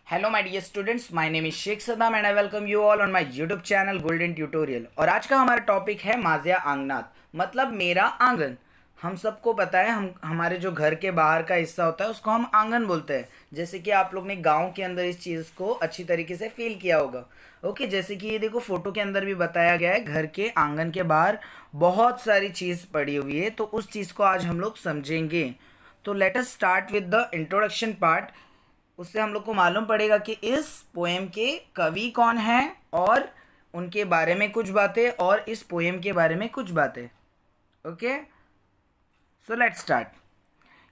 Hello my dear students, my name is Sheikh Saddam and I welcome you all on my YouTube channel golden tutorial. और आज का हमारा topic है माजिया आंगनात, मतलब मेरा आंगन। हम सबको पता है, हम हमारे जो घर के बाहर का हिस्सा होता है उसको हम आंगन बोलते हैं। जैसे कि आप लोग ने गांव के अंदर इस चीज़ को अच्छी तरीके से फील किया होगा। ओके, जैसे कि ये देखो फोटो के अंदर भी बताया गया है, घर के आंगन के बाहर बहुत सारी चीज़ पड़ी हुई है, तो उस चीज़ को आज हम लोग समझेंगे। तो let us start with the introduction part. उससे हम लोग को मालूम पड़ेगा कि इस पोएम के कवि कौन हैं और उनके बारे में कुछ बातें, और इस पोएम के बारे में कुछ बातें। Okay, so let's start.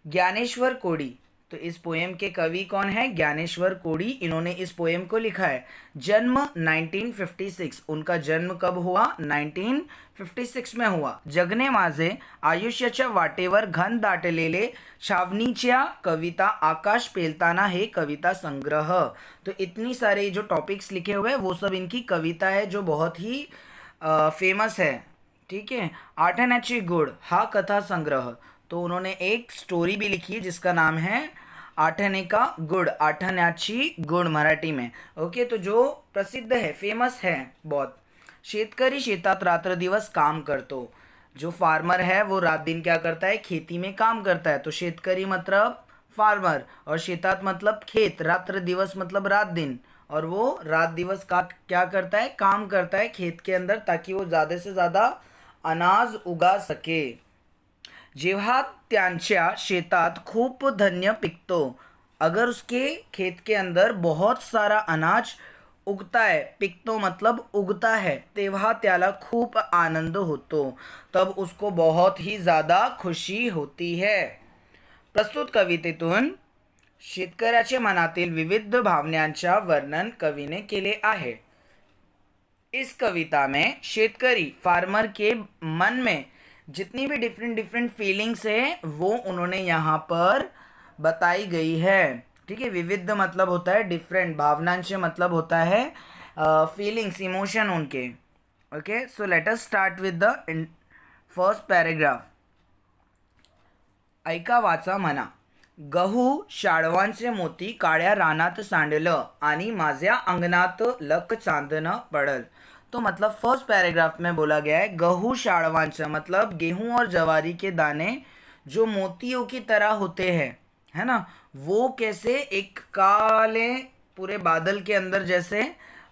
Dnyaneshwar कोडी। तो इस पोएम के कवि कौन है? ज्ञानेश्वर कोडी। इन्होंने इस पोएम को लिखा है। जन्म 1956। उनका जन्म कब हुआ? 1956 में हुआ। जगने माझे आयुष्याच्या वाटेवर घन दाटलेले छावणीच्या कविता आकाश पेलताना हे कविता संग्रह। तो इतनी सारे जो टॉपिक्स लिखे हुए हैं वो सब इनकी कविता है, जो बहुत ही फेमस है। ठीक है। आठण्याची गुड हा कथा संग्रह। तो उन्होंने एक स्टोरी भी लिखी है जिसका नाम है आठने का गुड, आठण्याची गुड मराठी में। ओके, तो जो प्रसिद्ध है, फेमस है बहुत। शेतकरी शेतात रात्र दिवस काम करतो। जो फार्मर है वो रात दिन क्या करता है? खेती में काम करता है। तो शेतकरी मतलब फार्मर, और शेतात मतलब खेत, रात्र दिवस मतलब रात दिन, और वो रात दिवस का क्या करता है? काम करता है खेत के अंदर, ताकि वो ज़्यादा से ज़्यादा अनाज उगा सके। जेव्हा त्यांच्या शेतात खूप धान्य पिकतो, अगर उसके खेत के अंदर बहुत सारा अनाज उगता है, पिकतो मतलब उगता है, तेव्हा त्याला खूप आनंद होतो, तब उसको बहुत ही ज़्यादा खुशी होती है। प्रस्तुत कवितेतून शेतकऱ्याच्या मनातील विविध भावनांच्या वर्णन कवीने केले आहे। इस कविता में शेतकरी, फार्मर के मन में जितनी भी डिफरेंट डिफरेंट फीलिंग्स है वो उन्होंने यहाँ पर बताई गई है। ठीक है। विविध मतलब होता है डिफरेंट, भावनांश मतलब होता है फीलिंग्स, इमोशन उनके। Okay, so let us start with the first paragraph. ऐका वाचा म्हणा। गहू शाळवांचे मोती काळ्या रानात सांडलं आणि माझ्या अंगणात लख चांदन पडल। तो मतलब फर्स्ट पैराग्राफ में बोला गया है गहू शाळवांचा, मतलब गेहूं और जवारी के दाने जो मोतियों की तरह होते हैं, है ना, वो कैसे एक काले पूरे बादल के अंदर जैसे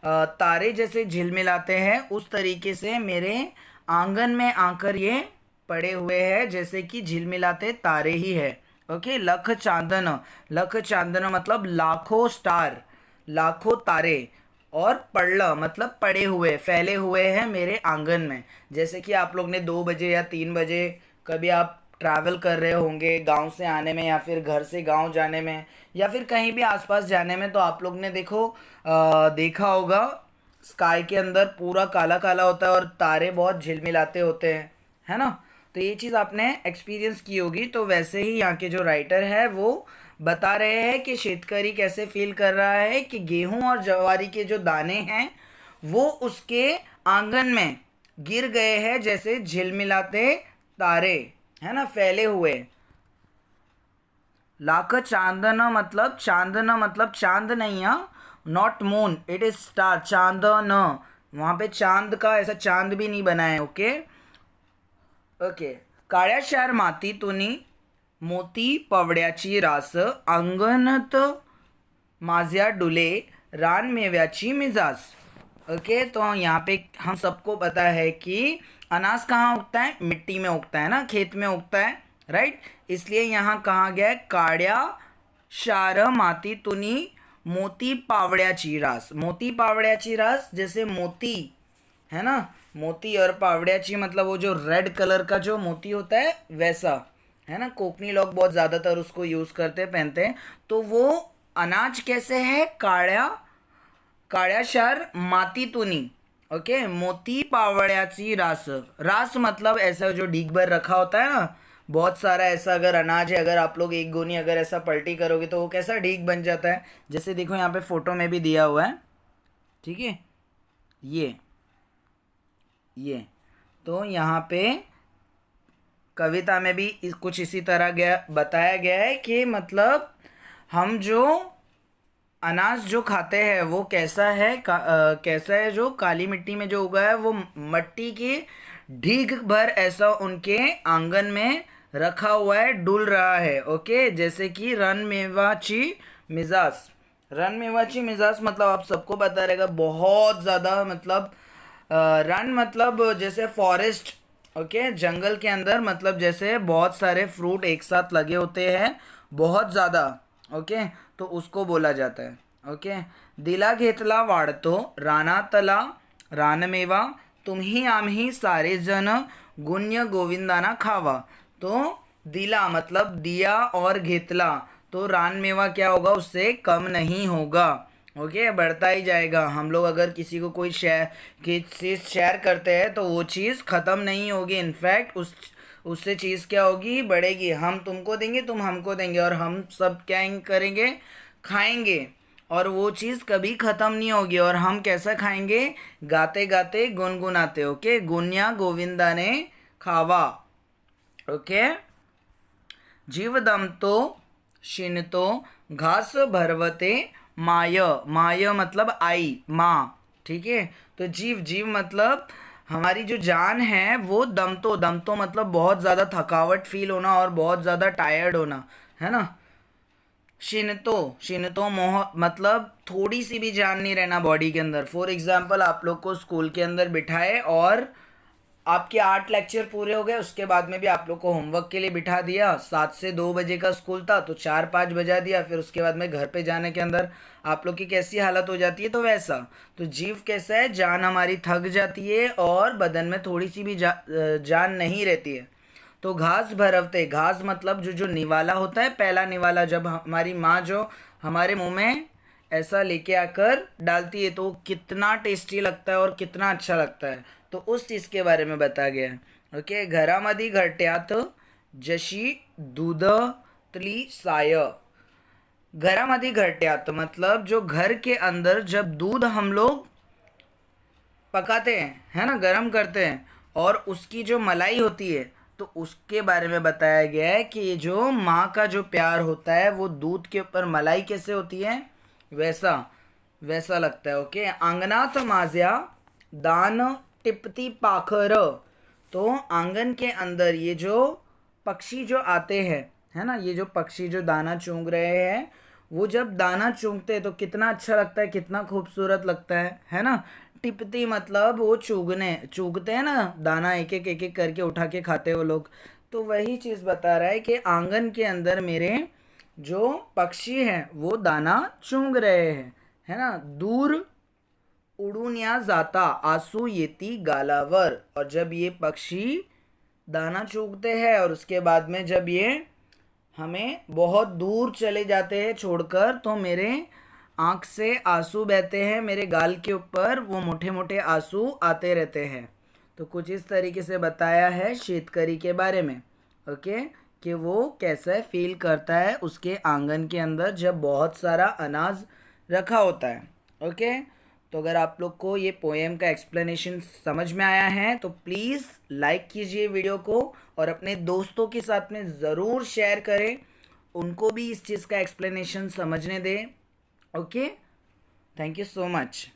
तारे जैसे झिलमिलाते हैं, उस तरीके से मेरे आंगन में आकर ये पड़े हुए हैं, जैसे कि झिलमिलाते तारे ही है। ओके, लख चांदन। लख चांदन मतलब लाखों स्टार, लाखों तारे। और पड़ला मतलब पड़े हुए, फैले हुए हैं मेरे आंगन में। जैसे कि आप लोग ने 2 बजे या 3 बजे कभी आप ट्रैवल कर रहे होंगे गांव से आने में, या फिर घर से गांव जाने में, या फिर कहीं भी आसपास जाने में, तो आप लोग ने देखा होगा स्काई के अंदर पूरा काला काला होता है और तारे बहुत झिलमिलाते होते हैं, है ना। तो ये चीज़ आपने एक्सपीरियंस की होगी। तो वैसे ही यहाँ के जो राइटर है वो बता रहे हैं कि शेतकरी कैसे फील कर रहा है कि गेहूं और ज्वारी के जो दाने हैं वो उसके आंगन में गिर गए हैं, जैसे झिलमिलाते तारे, है ना, फैले हुए। लाख चांदन मतलब चांद नहीं है, not moon, it is star, चांदन। वहाँ पे चांद का ऐसा चांद भी नहीं बना है। Okay okay. काळ्या क्षार मातीतूनी मोती पवड्याची रास, अंगणत माझ्या डुले रान मेव्याची मिजाज। ओके, तो यहाँ पे हम सबको पता है कि अनाज कहाँ उगता है? मिट्टी में उगता है ना, खेत में उगता है, राइट। इसलिए यहाँ कहा गया है काळ्या क्षार मातीतूनी मोती पावड्याची रास। मोती पावड्याची रास, जैसे मोती है ना, मोती, और पावड्याची मतलब वो जो रेड कलर का जो मोती होता है वैसा, है ना। कोकनी लोग बहुत ज़्यादातर उसको यूज़ करते पहनते हैं। तो वो अनाज कैसे है? काळ्या काळ्या क्षार मातीतूनी, ओके, मोती पावड्याची रास। रास मतलब ऐसा जो ढीक भर रखा होता है ना, बहुत सारा ऐसा अगर अनाज है, अगर आप लोग एक गोनी अगर ऐसा पलटी करोगे तो वो कैसा ढीक बन जाता है। जैसे देखो यहाँ पे फोटो में भी दिया हुआ है, ठीक है, ये तो यहाँ पे कविता में भी कुछ इसी तरह बताया गया है कि मतलब हम जो अनाज जो खाते हैं वो कैसा है कैसा है, जो काली मिट्टी में जो उगा है वो मट्टी की ढीग भर ऐसा उनके आंगन में रखा हुआ है, डुल रहा है। ओके, जैसे कि रन मेवाची मिजाज। रन मेवाची मिजाज मतलब आप सबको पता रहेगा, बहुत ज़्यादा मतलब रन मतलब जैसे फॉरेस्ट। ओके, जंगल के अंदर मतलब जैसे बहुत सारे फ्रूट एक साथ लगे होते हैं, बहुत ज़्यादा। ओके, तो उसको बोला जाता है। ओके, दिला घेतला वाढतो रानातला रानमेवा, तुम्ही आम्ही सारे जन गुण्य गोविंदाना खावा। तो दिला मतलब दिया और घेतला, तो रानमेवा क्या होगा, उससे कम नहीं होगा। ओके, बढ़ता ही जाएगा। हम लोग अगर किसी को कोई चीज़ शेयर करते हैं तो वो चीज़ ख़त्म नहीं होगी, इनफैक्ट उससे चीज़ क्या होगी, बढ़ेगी। हम तुमको देंगे, तुम हमको देंगे, और हम सब क्या करेंगे, खाएंगे, और वो चीज़ कभी ख़त्म नहीं होगी। और हम कैसा खाएंगे, गाते गाते गुनगुनाते। ओके, गुन्या गोविंदा ने खावा। ओके, जीवदंतो शिनतो घास भरवते माय। माय मतलब आई, माँ। ठीक है, तो जीव जीव मतलब हमारी जो जान है, वो दमतो, दमतो मतलब बहुत ज़्यादा थकावट फील होना और बहुत ज़्यादा टायर्ड होना, है ना। शिनतो, शिनतो मोह मतलब थोड़ी सी भी जान नहीं रहना बॉडी के अंदर। फॉर एग्जाम्पल, आप लोग को स्कूल के अंदर बिठाए और आपके 8 लेक्चर पूरे हो गए, उसके बाद में भी आप लोग को होमवर्क के लिए बिठा दिया। 7 से 2 बजे का स्कूल था तो 4-5 बजा दिया, फिर उसके बाद में घर पे जाने के अंदर आप लोग की कैसी हालत हो जाती है, तो वैसा। तो जीव कैसा है, जान हमारी थक जाती है और बदन में थोड़ी सी भी जान नहीं रहती है। तो घास भरवते, घास मतलब जो जो निवाला होता है, पहला निवाला, जब हमारी माँ जो हमारे मुंह में ऐसा लेके आकर डालती है तो कितना टेस्टी लगता है और कितना अच्छा लगता है, तो उस चीज़ के बारे में बताया गया है। ओके, घरामध्ये घरट्यात जशी दूधतली साय। घरामध्ये घरट्यात मतलब जो घर के अंदर जब दूध हम लोग पकाते हैं, है ना, गरम करते हैं, और उसकी जो मलाई होती है, तो उसके बारे में बताया गया है कि ये जो माँ का जो प्यार होता है वो दूध के ऊपर मलाई कैसे होती है, वैसा वैसा लगता है। ओके, अंगनात माझ्या दान टिपती पाखर। तो आंगन के अंदर ये जो पक्षी जो आते हैं, है ना, ये जो पक्षी जो दाना चुंग रहे हैं, वो जब दाना चुंगते हैं तो कितना अच्छा लगता है, कितना खूबसूरत लगता है ना। टिपती मतलब वो चुगते हैं ना, दाना एक एक करके उठा के खाते हैं वो लोग। तो वही चीज़ बता रहा है कि आंगन के अंदर मेरे जो पक्षी हैं वो दाना चुंग रहे हैं, है ना। दूर उड़ून या जाता आंसू येती गालावर। और जब ये पक्षी दाना चुगते हैं और उसके बाद में जब ये हमें बहुत दूर चले जाते हैं छोड़कर, तो मेरे आँख से आंसू बहते हैं, मेरे गाल के ऊपर वो मोटे मोटे आंसू आते रहते हैं। तो कुछ इस तरीके से बताया है शेतकरी के बारे में। ओके, कि वो कैसा फील करता है उसके आंगन के अंदर जब बहुत सारा अनाज रखा होता है। ओके, तो अगर आप लोग को ये पोएम का एक्सप्लेनेशन समझ में आया है तो प्लीज़ लाइक कीजिए वीडियो को, और अपने दोस्तों के साथ में ज़रूर शेयर करें, उनको भी इस चीज़ का एक्सप्लेनेशन समझने दें। Okay, thank you so much.